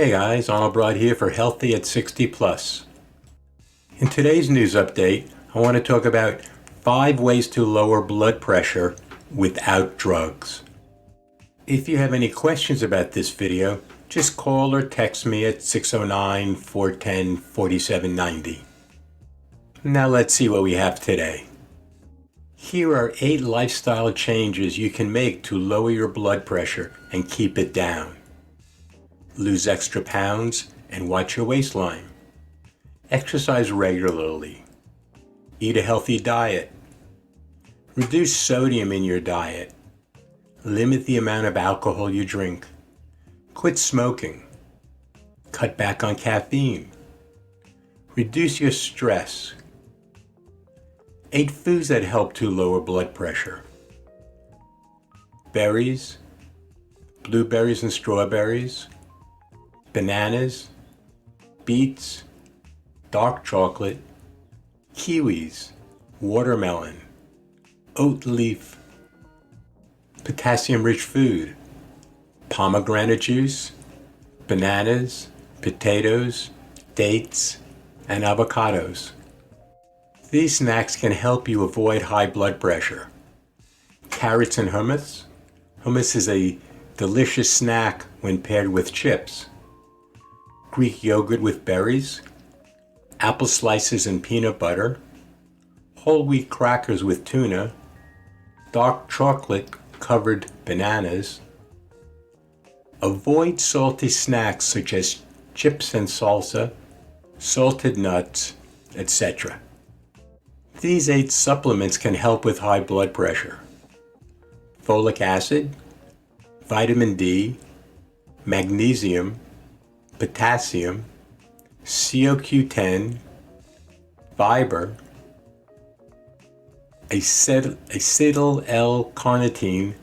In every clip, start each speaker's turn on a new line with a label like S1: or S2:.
S1: Hey guys, Arnold here for Healthy at 60 Plus. In today's news update, I want to talk about 5 ways to lower blood pressure without drugs. If you have any questions about this video, just call or text me at 609-410-4790. Now let's see what we have today. Here are 8 lifestyle changes you can make to lower your blood pressure and keep it down. Lose extra pounds and watch your waistline. Exercise regularly. Eat a healthy diet. Reduce sodium in your diet. Limit the amount of alcohol you drink. Quit smoking. Cut back on caffeine. Reduce your stress. 8 foods that help to lower blood pressure. Berries, blueberries and strawberries, bananas, beets, dark chocolate, kiwis, watermelon, oat leaf, potassium-rich food, pomegranate juice, bananas, potatoes, dates, and avocados. These snacks can help you avoid high blood pressure. Carrots and hummus. Hummus is a delicious snack when paired with chips. Greek yogurt with berries, apple slices and peanut butter, whole wheat crackers with tuna, dark chocolate covered bananas. Avoid salty snacks such as chips and salsa, salted nuts, etc. These 8 supplements can help with high blood pressure. Folic acid, vitamin D, magnesium, potassium, CoQ10, fiber, acetyl L-carnitine,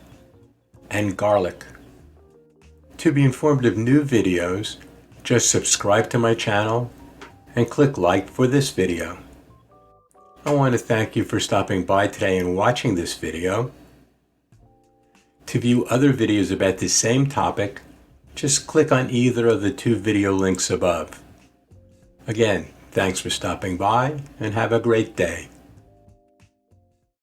S1: and garlic. To be informed of new videos, just subscribe to my channel and click like for this video. I want to thank you for stopping by today and watching this video. To view other videos about this same topic, just click on either of the 2 video links above. Again, thanks for stopping by and have a great day.